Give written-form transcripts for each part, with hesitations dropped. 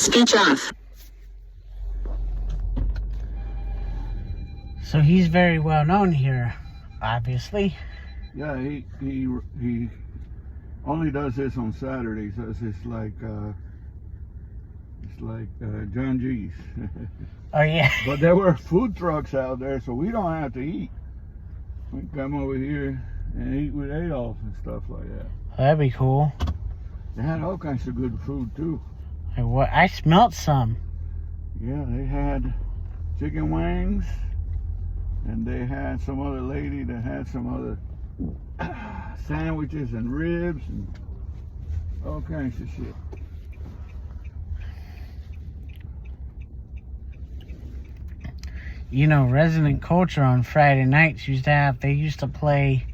Speech off. So he's very well known here, obviously. Yeah, he only does this on Saturdays. It's like John G's. Oh yeah. But there were food trucks out there, so we don't have to eat. We can come over here and eat with Adolf and stuff like that. That'd be cool. They had all kinds of good food too. I smelt some. Yeah, they had chicken wings, and they had some other lady that had some other sandwiches and ribs and all kinds of shit. You know, Resident Culture on Friday nights used to play,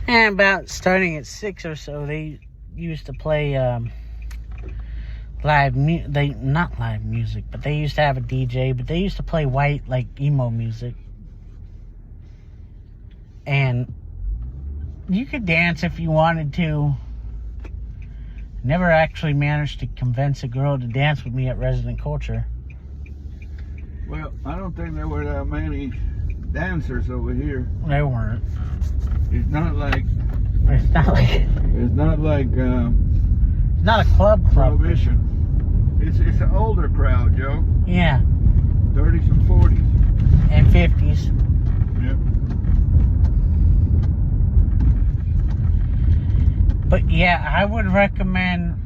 and about starting at 6 or so, they used to play not live music, but they used to have a DJ, but they used to play white, like, emo music. And you could dance if you wanted to. Never actually managed to convince a girl to dance with me at Resident Culture. Well, I don't think there were that many dancers over here. They weren't. It's not like It's not like it's not a club. Prohibition. It's an older crowd, Joe. Yeah. 30s and 40s. And 50s. Yep. But yeah, I would recommend.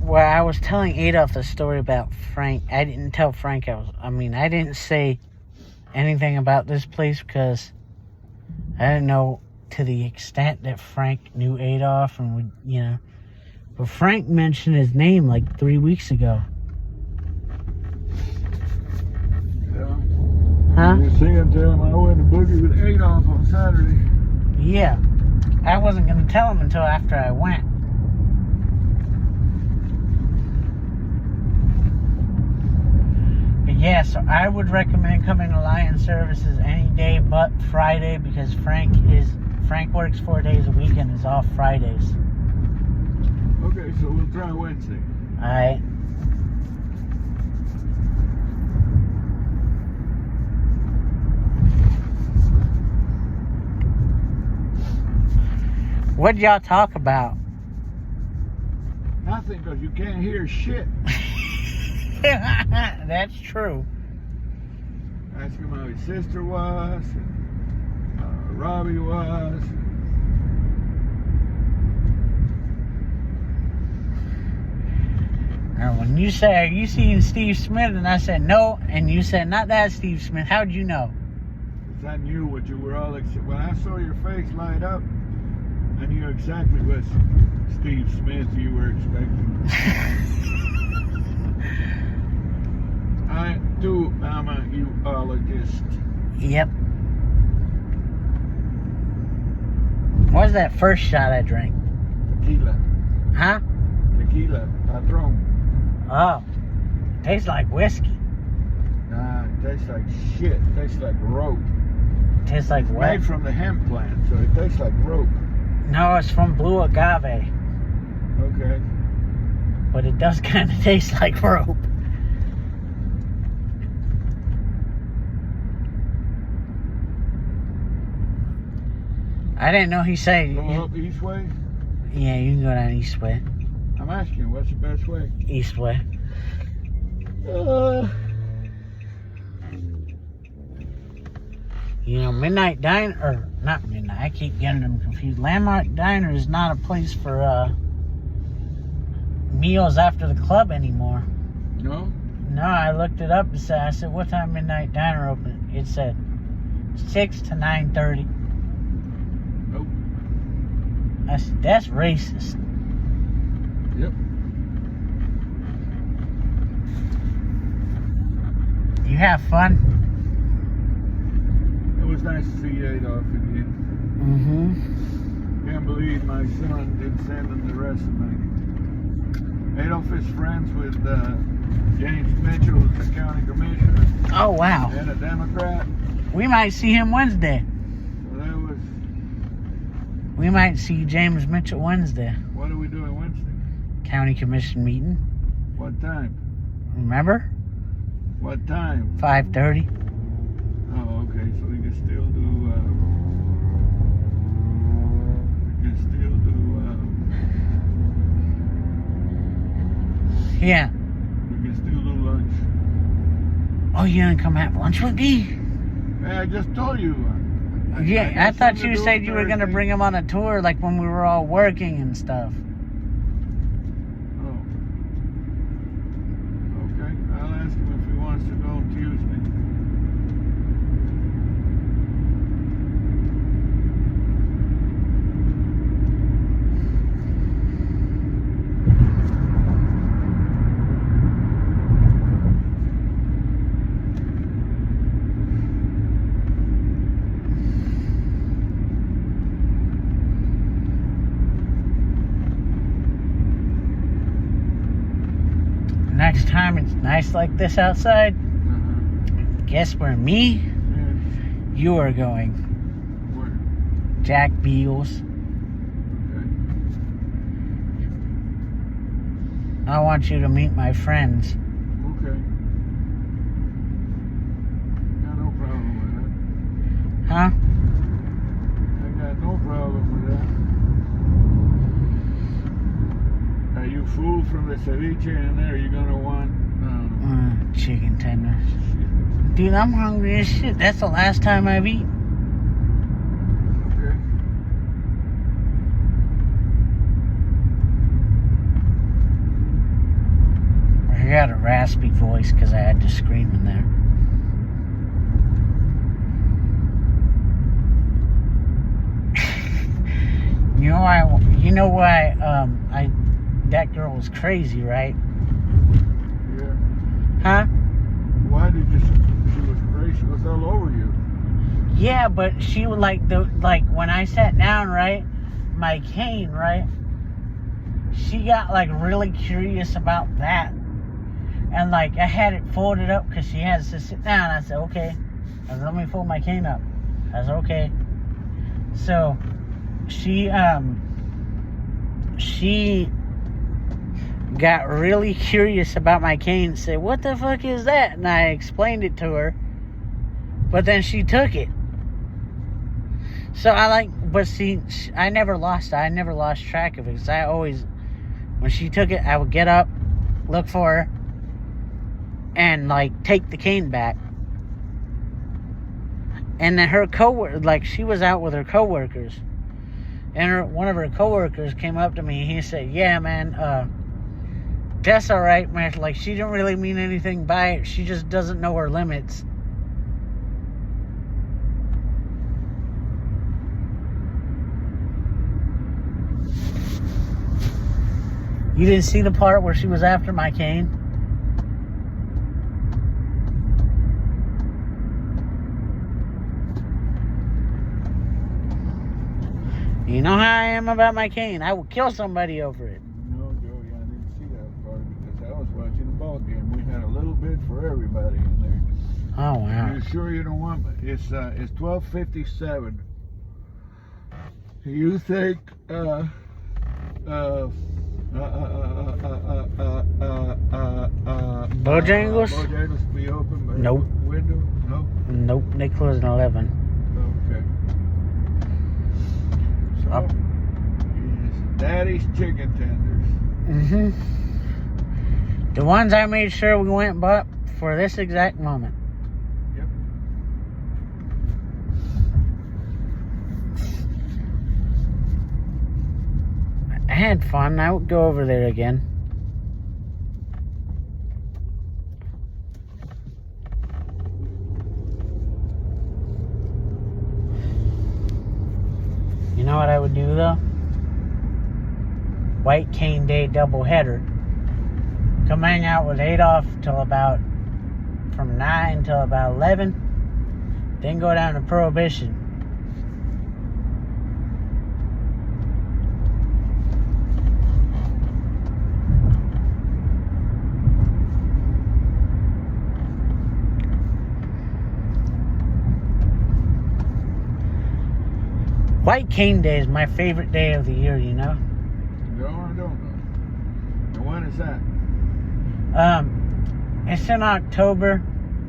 Well, I was telling Adolf the story about Frank. I didn't tell Frank I didn't say anything about this place because I didn't know to the extent that Frank knew Adolf and would, But Frank mentioned his name like 3 weeks ago. Yeah. Huh? You see him tell him I went to boogie with Adolf on Saturday. Yeah. I wasn't going to tell him until after I went. But yeah, so I would recommend coming to Lion Services any day but Friday because Frank works 4 days a week and is off Fridays. Okay, so we'll try Wednesday. Alright. What'd y'all talk about? Nothing, because you can't hear shit. That's true. Ask him how his sister was, and how Robbie was. And when you say, "Are you seeing Steve Smith?" and I said, "No," and you said, "Not that Steve Smith," how'd you know? Because I knew what you were all when I saw your face light up, I knew exactly what Steve Smith you were expecting. I, too, am a uologist. Yep. What was that first shot I drank? Tequila. Huh? Tequila. Patron. Oh. Tastes like whiskey. Nah, it tastes like shit. It tastes like rope. Tastes like what? Made from the hemp plant, so it tastes like rope. No, it's from Blue Agave. Okay. But it does kind of taste like rope. I didn't know he said... Go up east way? Yeah, you can go down east way. I'm asking you, what's the best way? East way. Midnight Diner, or not Midnight, I keep getting them confused. Landmark Diner is not a place for meals after the club anymore. No? No, I looked it up and I said, what time Midnight Diner open? It said 6 to 9:30. Nope. I said, that's racist. Yep. You have fun? It was nice to see Adolf again. Mm-hmm. Can't believe my son did send him the resume. Adolf is friends with James Mitchell, the county commissioner. Oh, wow. And a Democrat. We might see him Wednesday. So that was... We might see James Mitchell Wednesday. What are we doing Wednesday? county commission meeting. What time? Remember? What time? 5:30. Oh, okay. So we can still do. Yeah. We can still do lunch. Oh, you gonna come have lunch with me? Hey, I just told you. Yeah, I got thought something you to do said you were gonna Thursday. bring him on a tour, like when we were all working and stuff. Oh. Okay. I'll ask him if he wants to go on Tuesday. Next time it's nice like this outside, guess where me, Yeah. you are going? Where? Jack Beals. Okay. I want you to meet my friends. Okay. Got no problem with Huh? that. I got no problem with that. Are you food from the ceviche in there? You gonna want Chicken tenders. Dude, I'm hungry as shit. That's the last time I've eaten. okay. I got a raspy voice because I had to scream in there. You know why that girl was crazy, right? Yeah. Huh? Why did you? She was crazy. She was all over you. Yeah, but she would like when I sat down, right, my cane, right, she got like really curious about that, and like I had it folded up because she has to sit down. I said, okay. I said, let me fold my cane up. I said, okay. So she got really curious about my cane and said, what the fuck is that? And I explained it to her, but then she took it. So but see, I never lost track of it, because I always, when she took it, I would get up, look for her, and like take the cane back. And then her coworker, like she was out with her coworkers, and one of her coworkers came up to me and he said, yeah, man, that's all right, man. Like, she didn't really mean anything by it. She just doesn't know her limits. You didn't see the part where she was after my cane? You know how I am about my cane. I will kill somebody over it. No, Joey, I didn't see that part because I was watching the ball game. We had a little bit for everybody in there. Oh, wow. You sure you don't want me? It's 12:57. You think Bojangles? Bojangles be open by Nope. the window? Nope. Nope, they close at 11. Okay. So, Up. it's Daddy's chicken tenders. Mm-hmm. The ones I made sure we went and bought for this exact moment. Yep. I had fun. I would go over there again. You know what I would do though? White Cane Day doubleheader. Come hang out with Adolf till about from 9 till about 11. Then go down to Prohibition. White Cane Day is my favorite day of the year, you know? No, I don't know. And when is that? It's in October.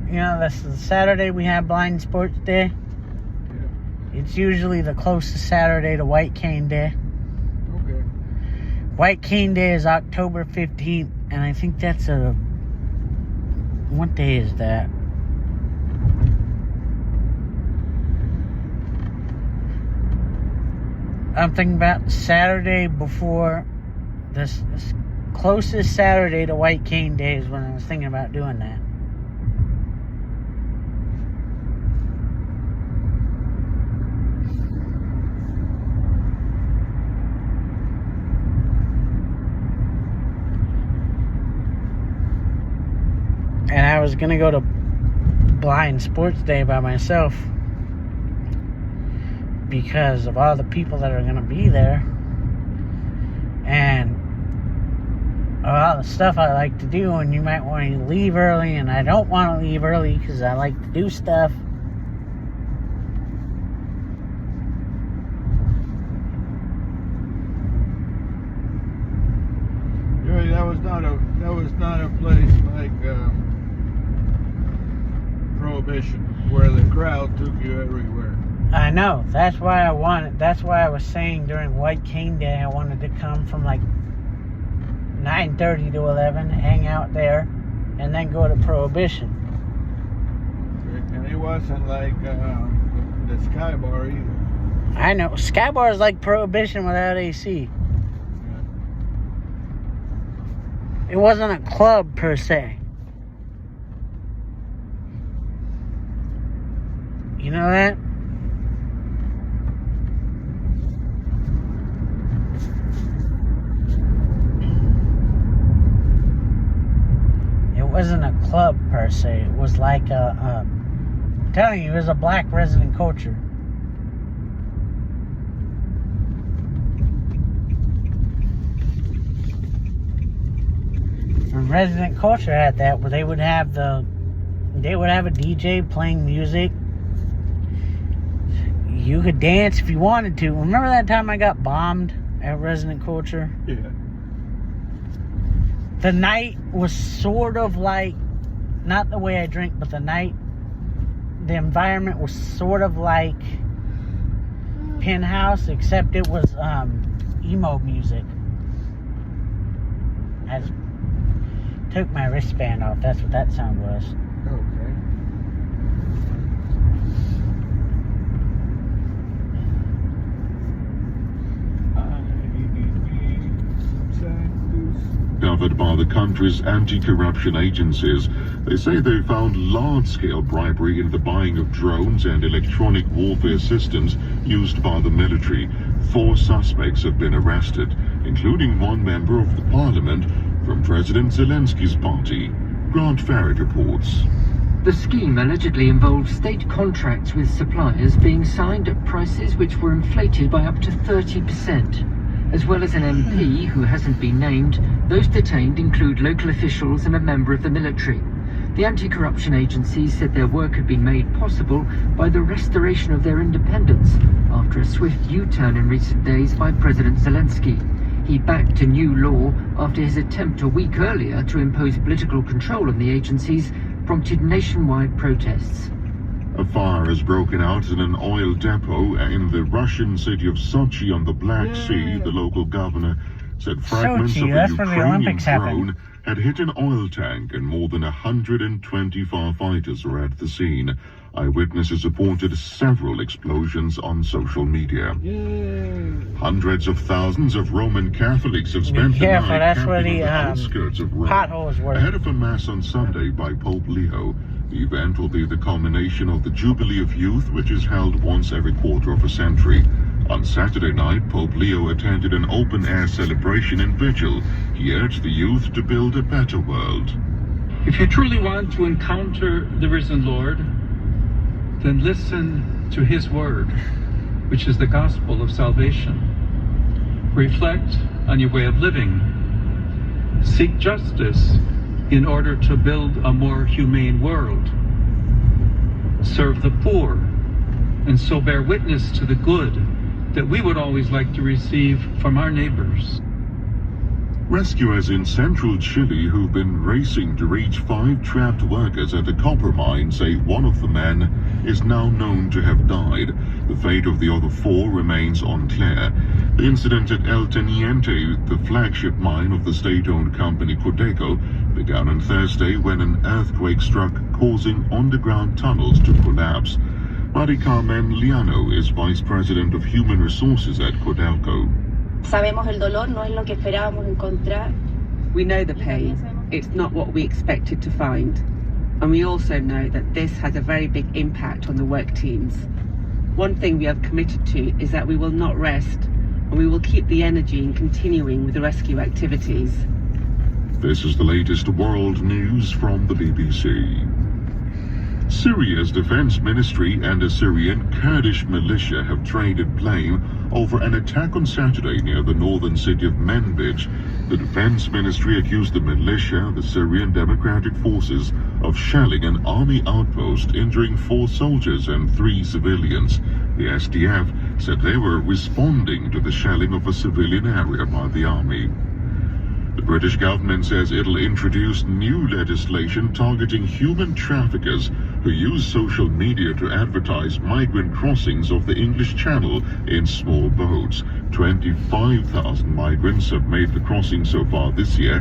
You know, that's the Saturday we have Blind Sports Day. Yeah. It's usually the closest Saturday to White Cane Day. Okay. White Cane Day is October 15th, and I think that's a... What day is that? I'm thinking about Saturday before this closest Saturday to White Cane Day is when I was thinking about doing that. And I was gonna go to Blind Sports Day by myself because of all the people that are gonna be there and all the stuff I like to do. And you might want to leave early, and I don't want to leave early because I like to do stuff. Joey, that was not a place like Prohibition, where the crowd took you everywhere. I know. That's why I was saying during White Cane Day I wanted to come from like 9:30 to 11, hang out there, and then go to Prohibition. Okay. And it wasn't like the Sky Bar either. I know. Sky Bar is like Prohibition without AC. Yeah. It wasn't a club per se. You know that? It wasn't a club per se. It was like I'm telling you, it was a black resident culture. And resident culture had that, where they would have a DJ playing music. You could dance if you wanted to. Remember that time I got bombed at Resident Culture? Yeah. The night was sort of like, not the way I drink, but the environment was sort of like Penthouse, except it was emo music. I took my wristband off. That's what that sound was. Okay. Covered by the country's anti-corruption agencies. They say they found large-scale bribery in the buying of drones and electronic warfare systems used by the military. 4 suspects have been arrested, including one member of the parliament from President Zelensky's party. Grant Farrett reports. The scheme allegedly involved state contracts with suppliers being signed at prices which were inflated by up to 30%. As well as an MP who hasn't been named, those detained include local officials and a member of the military. The anti-corruption agencies said their work had been made possible by the restoration of their independence after a swift U-turn in recent days by President Zelensky. He backed a new law after his attempt a week earlier to impose political control on the agencies prompted nationwide protests. A fire has broken out in an oil depot in the Russian city of Sochi on the Black Sea. The local governor said fragments Sochi, of that's a where the Ukrainian Olympics drone happened. had hit an oil tank, and more than 120 firefighters were at the scene. Eyewitnesses reported several explosions on social media. Yay. Hundreds of thousands of Roman Catholics have spent the careful, night that's where camping the, on the outskirts of Rome potholes were. ahead of a mass on Sunday by Pope Leo. The event will be the culmination of the Jubilee of Youth, which is held once every quarter of a century. On Saturday night, Pope Leo attended an open-air celebration and vigil. He urged the youth to build a better world. If you truly want to encounter the risen Lord, then listen to his word, which is the gospel of salvation. Reflect on your way of living. Seek justice in order to build a more humane world. Serve the poor, and so bear witness to the good that we would always like to receive from our neighbors. Rescuers in central Chile who've been racing to reach 5 trapped workers at a copper mine say one of the men is now known to have died. The fate of the other 4 remains unclear. The incident at El Teniente, the flagship mine of the state-owned company Codeco, began on Thursday when an earthquake struck, causing underground tunnels to collapse. Mari Carmen Liano is Vice President of Human Resources at Codelco. Sabemos el dolor no es lo que esperábamos encontrar. We know the pain. It's not what we expected to find. And we also know that this has a very big impact on the work teams. One thing we have committed to is that we will not rest, and we will keep the energy in continuing with the rescue activities. This is the latest world news from the BBC. Syria's defense ministry and a Syrian Kurdish militia have traded blame over an attack on Saturday near the northern city of Manbij. The defense ministry accused the militia, the Syrian Democratic Forces, of shelling an army outpost, injuring 4 soldiers and 3 civilians. The SDF said they were responding to the shelling of a civilian area by the army. The British government says it'll introduce new legislation targeting human traffickers who use social media to advertise migrant crossings of the English Channel in small boats. 25,000 migrants have made the crossing so far this year,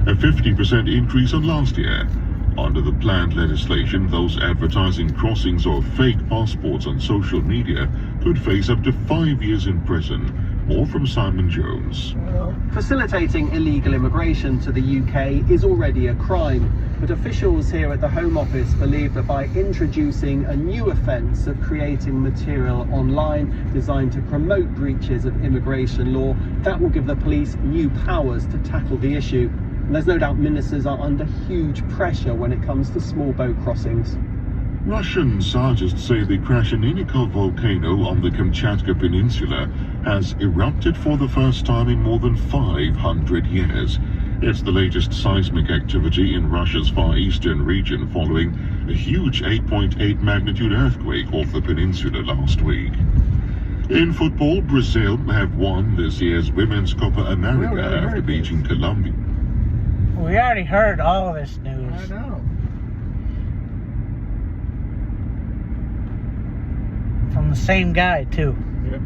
a 50% increase on last year. Under the planned legislation, those advertising crossings or fake passports on social media could face up to 5 years in prison. More from Simon Jones. Facilitating illegal immigration to the UK is already a crime, but officials here at the Home Office believe that by introducing a new offence of creating material online designed to promote breaches of immigration law, that will give the police new powers to tackle the issue. And there's no doubt ministers are under huge pressure when it comes to small boat crossings. Russian scientists say the Krasheninnikov volcano on the Kamchatka Peninsula has erupted for the first time in more than 500 years. It's the latest seismic activity in Russia's far eastern region following a huge 8.8 magnitude earthquake off the peninsula last week. In football, Brazil have won this year's Women's Copa America after beating Colombia. We already heard all of this news. I know. From the same guy, too. Yep.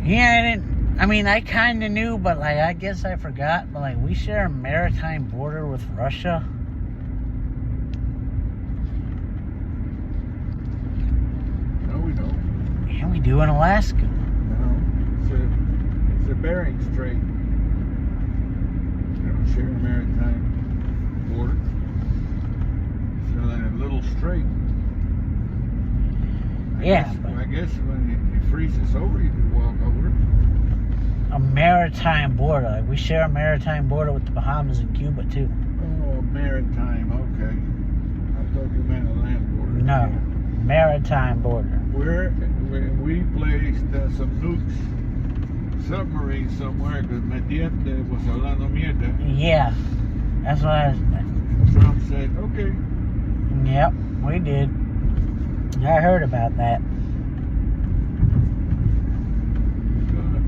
Yeah, I kind of knew, but, I guess I forgot. But, we share a maritime border with Russia. No, we don't. Yeah, we do in Alaska. No. It's a Bering Strait. We don't share a maritime border. So that little strait. I guess when it freezes over, you can walk over it. A maritime border. We share a maritime border with the Bahamas and Cuba, too. Oh, maritime, okay. I thought you meant a land border. No, maritime border. We placed some nukes, submarines somewhere, because Mediante was hablando mierda. Yeah, that's what I was... Trump said, okay. Yep, we did. I heard about that.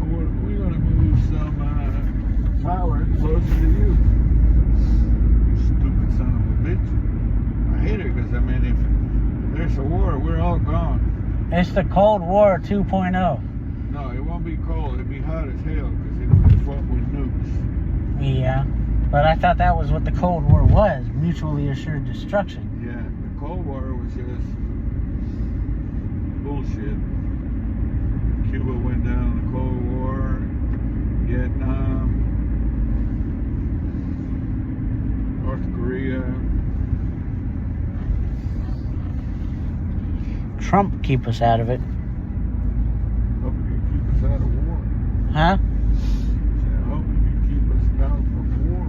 We're going to move some power closer to you. Stupid son of a bitch. I hate it because, if there's a war, we're all gone. It's the Cold War 2.0. No, it won't be cold. It'll be hot as hell because it's fought with nukes. Yeah, but I thought that was what the Cold War was. Mutually assured destruction. Yeah, the Cold War was just bullshit. Cuba went down in the Cold War, Vietnam, North Korea. Trump keep us out of it. Hope you can keep us out of war. Huh? I hope you can keep us out of war.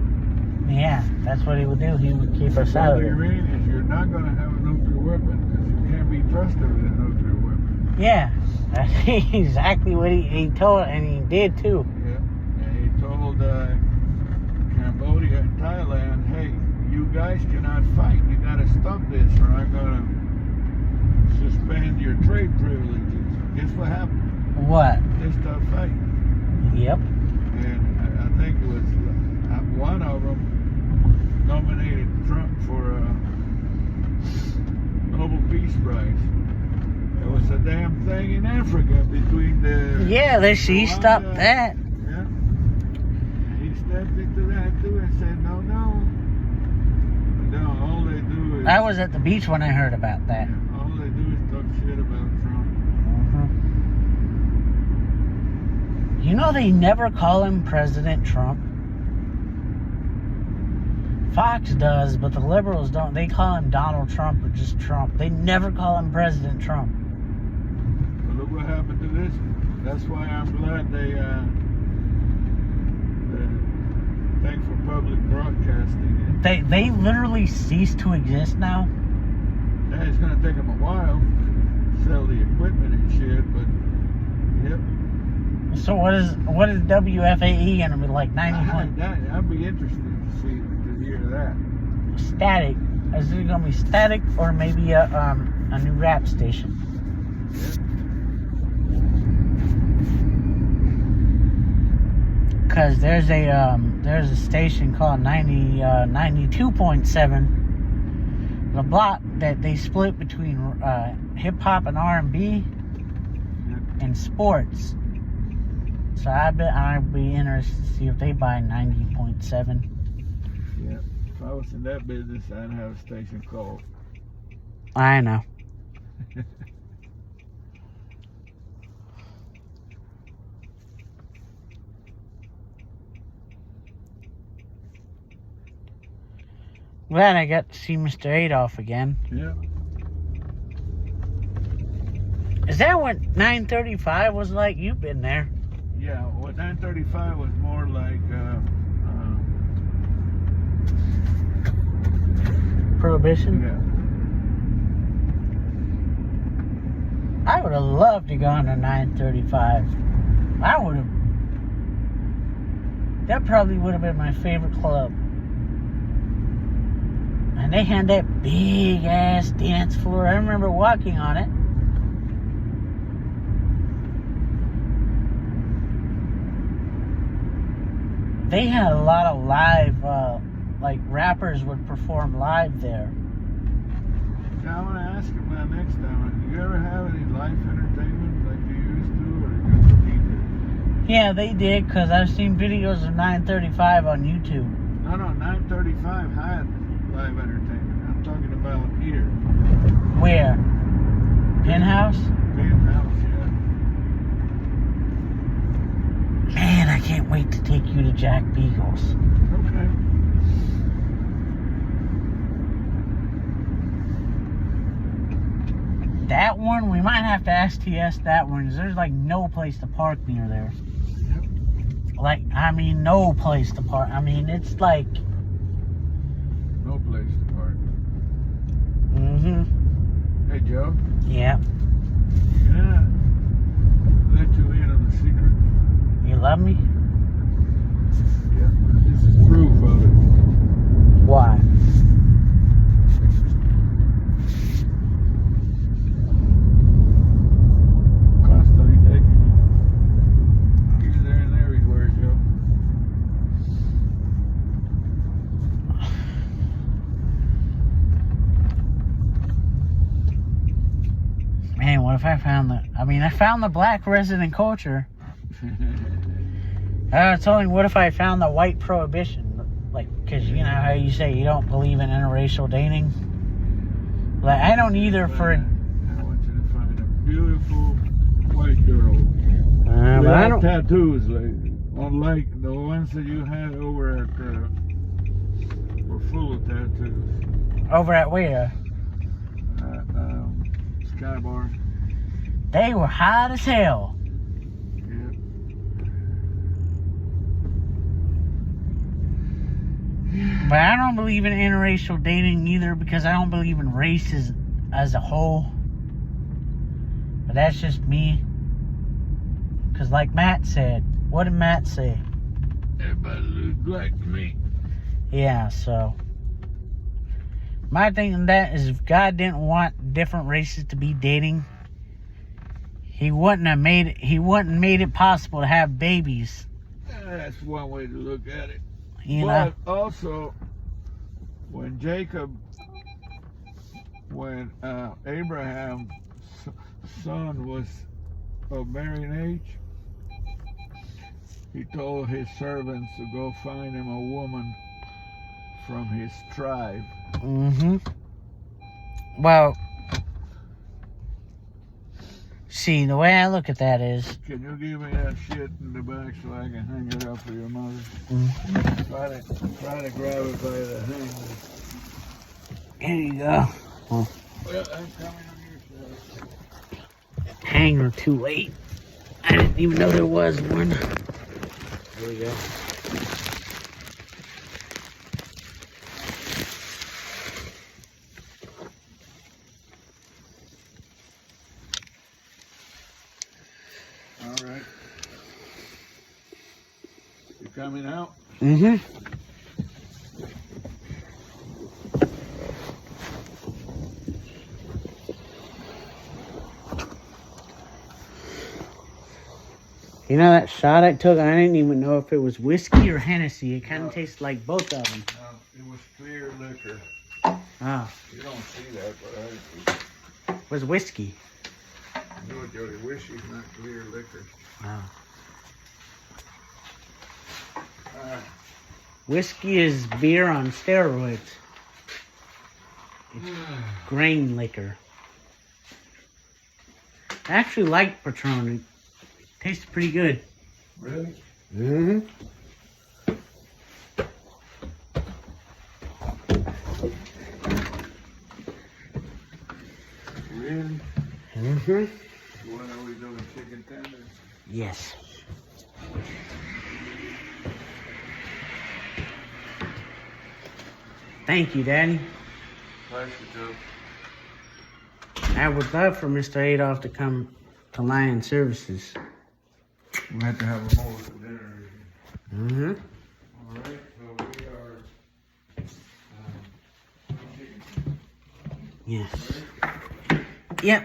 Yeah, that's what he would do. He would keep us out of The it. Iranians, you're not going to have a nuclear weapon because you can't be trusted with a nuclear weapon. Yeah, that's exactly what he told, and he did too. Yeah, and he told Cambodia and Thailand, hey, you guys cannot fight. You got to stop this or I'm going to suspend your trade privileges. Guess what happened? What? They start fighting. Yep. And I think it was one of them nominated Trump for a Nobel Peace Prize. There was a damn thing in Africa between the... Yeah, she Rwanda, stopped that. Yeah. And he stepped into that too and said, no. No, all they do is... I was at the beach when I heard about that. All they do is talk shit about Trump. You know they never call him President Trump. Fox does, but the liberals don't. They call him Donald Trump or just Trump. They never call him President Trump. But look what happened to this. That's why I'm glad they thank for public broadcasting. They literally cease to exist now. Yeah, it's gonna take them a while to sell the equipment and shit, but yep. So what is WFAE gonna be like? 90 I'd be interested to hear that. static. Is it gonna be static or maybe a new rap station? Yep. Cause there's a station called 92.7. The block that they split between hip hop and R&B and sports. So I'd be interested to see if they buy 90.7. Yeah. If I was in that business, I'd have a station called. I know. Glad I got to see Mr. Adolf again. Yeah. Is that what 935 was like? You've been there. Yeah, well, 935 was more like Prohibition? yeah. I would have loved to go on to 935. I would have. That probably would have been my favorite club. And they had that big ass dance floor. I remember walking on it. They had a lot of live, like rappers would perform live there. Now I want to ask you about next time. Do you ever have any live entertainment like you used to, or you just need it? Yeah, they did, because I've seen videos of 935 on YouTube. No, 935 had live entertainment. I'm talking about here. Where? Penthouse? Penthouse, yeah. Man, I can't wait to take you to Jack Beagles. Okay. That one, we might have to STS that one, because there's like no place to park near there. Yep. Like, I mean, no place to park. I mean, it's like... No place to park. Mm-hmm. Hey, Joe. Yeah. Yeah. Let you in on the secret. You love me? Yeah. This is proof of it. Why? Constantly taking you. Here, there, and everywhere, Joe. Man, what if I found the... I mean, I found the black resident culture. It's only what if I found the white prohibition? Like, because you know how you say you don't believe in interracial dating? Like, I don't either for... I want you to find a beautiful white girl. but I don't... tattoos, like, unlike the ones that you had over at were full of tattoos. Over at where? Sky Bar. They were hot as hell. Yeah. But I don't believe in interracial dating either, because I don't believe in race as a whole. But that's just me. Because like Matt said, what did Matt say? Everybody look like me. Yeah, so my thing on that is if God didn't want different races to be dating, He wouldn't have made it. He wouldn't made it possible to have babies. That's one way to look at it. You know. But also, when Abraham's son was of marrying age, he told his servants to go find him a woman from his tribe. Mm-hmm. Well, see, the way I look at that is... Can you give me that shit in the back so I can hang it up for your mother? Mm-hmm. Try to grab it by the hanger. Here you go. Well, I'm coming on your side. Hanger too late. I didn't even know there was one. There we go. All right. You coming out? Mm-hmm. You know that shot I took? I didn't even know if it was whiskey or Hennessy. It kind of tastes like both of them. No, it was clear liquor. Ah, You don't see that, but I see. it was whiskey. No, Jody, whiskey's not clear liquor. Ah. Whiskey is beer on steroids. It's grain liquor. I actually like Patron. It tastes pretty good. Really? Mm-hmm. Really? Mm-hmm. What are we doing, chicken tenders? Yes. Thank you, Daddy. Pleasure, Joe. I would love for Mr. Adolf to come to Lion Services. We'll have to have a more for dinner. Mm-hmm. All right, so we are chicken. Yes. Yep.